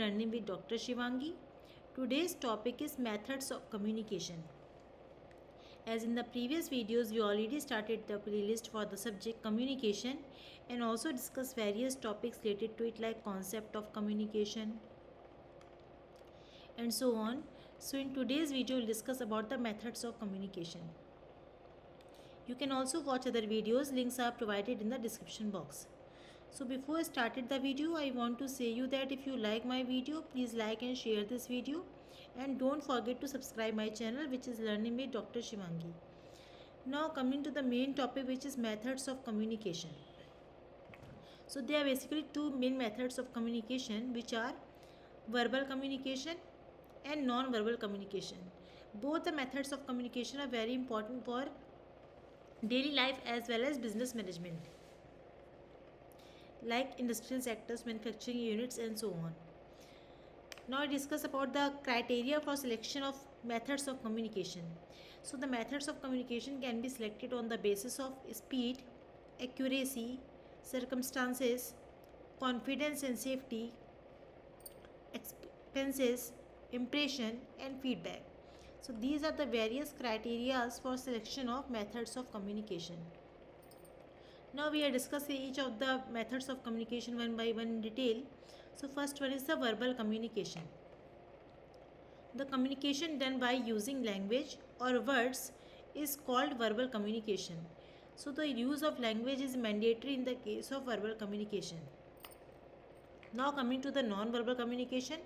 Learning with Dr. Shivangi. Today's topic is methods of communication. As in the previous videos, we already started the playlist for the subject communication and also discussed various topics related to it like concept of communication and so on. So in today's video, we'll discuss about the methods of communication. You can also watch other videos, links are provided in the description box. So before I started the video, I want to say you that if you like my video, please like and share this video, and don't forget to subscribe my channel, which is Learning with Dr. Shivangi. Now coming to the main topic, which is methods of communication. So there are basically two main methods of communication, which are verbal communication and non-verbal communication. Both the methods of communication are very important for daily life as well as business management, like industrial sectors, manufacturing units and so on. Now I discuss about the criteria for selection of methods of communication. So the methods of communication can be selected on the basis of speed, accuracy, circumstances, confidence and safety, expenses, impression and feedback. So these are the various criteria for selection of methods of communication. Now we are discussing each of the methods of communication one by one in detail. So first one is the verbal communication. The communication done by using language or words is called verbal communication. So the use of language is mandatory in the case of verbal communication. Now coming to the non-verbal communication.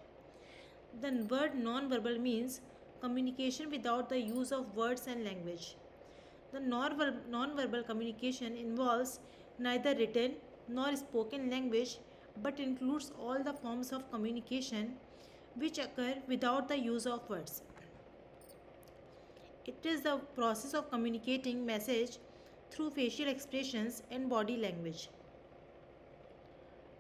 The word non-verbal means communication without the use of words and language. The non-verbal communication involves neither written nor spoken language but includes all the forms of communication which occur without the use of words. It is the process of communicating message through facial expressions and body language.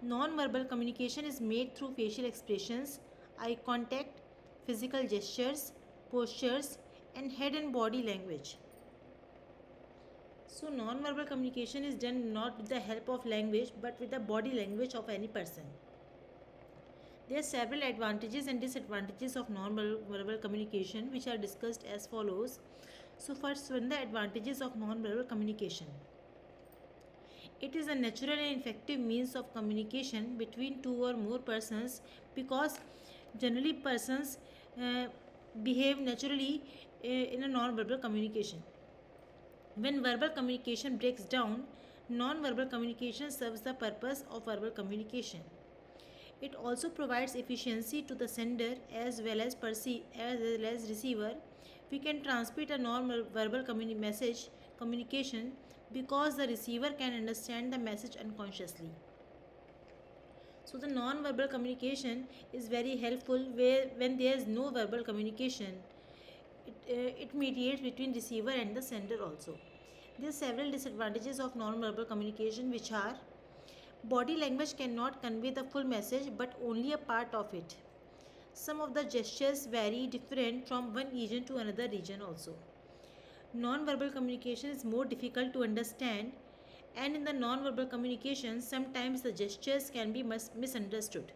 Non-verbal communication is made through facial expressions, eye contact, physical gestures, postures, and head and body language. So non-verbal communication is done not with the help of language but with the body language of any person. There are several advantages and disadvantages of non-verbal communication which are discussed as follows. So first one, the advantages of non-verbal communication. It is a natural and effective means of communication between two or more persons because generally persons behave naturally in a non-verbal communication. When verbal communication breaks down, non-verbal communication serves the purpose of verbal communication. It also provides efficiency to the sender as well as receiver. We can transmit a non-verbal communication because the receiver can understand the message unconsciously. So the non-verbal communication is very helpful when there is no verbal communication. It mediates between receiver and the sender also. There are several disadvantages of non-verbal communication, which are: body language cannot convey the full message but only a part of it. Some of the gestures vary different from one region to another region also. Non-verbal communication is more difficult to understand, and in the non-verbal communication sometimes the gestures can be misunderstood.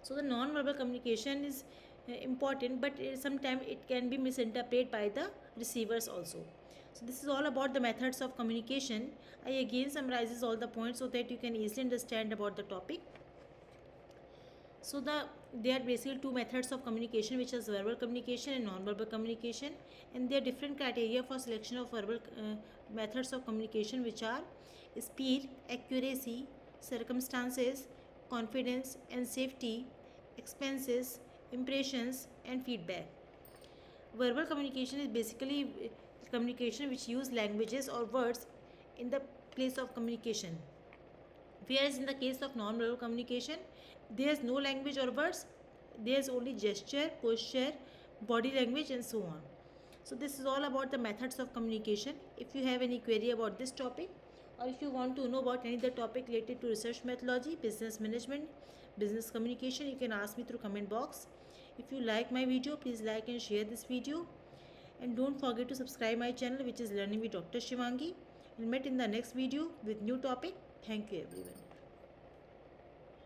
So the non-verbal communication is important, but sometimes it can be misinterpreted by the receivers also. So this is all about the methods of communication. I again summarizes all the points so that you can easily understand about the topic. So there are basically two methods of communication, which is verbal communication and non-verbal communication, and there are different criteria for selection of verbal methods of communication, which are speed, accuracy, circumstances, confidence and safety, expenses, impressions and feedback. Verbal communication is basically communication which use languages or words in the place of communication, whereas in the case of non-verbal communication there is no language or words, there is only gesture, posture, body language and so on. So this is all about the methods of communication. If you have any query about this topic, or if you want to know about any other topic related to research methodology, business management, business communication, you can ask me through comment box. If you like my video, please like and share this video, and don't forget to subscribe my channel, which is Learning with Dr. Shivangi. We'll meet in the next video with new topic. Thank you everyone.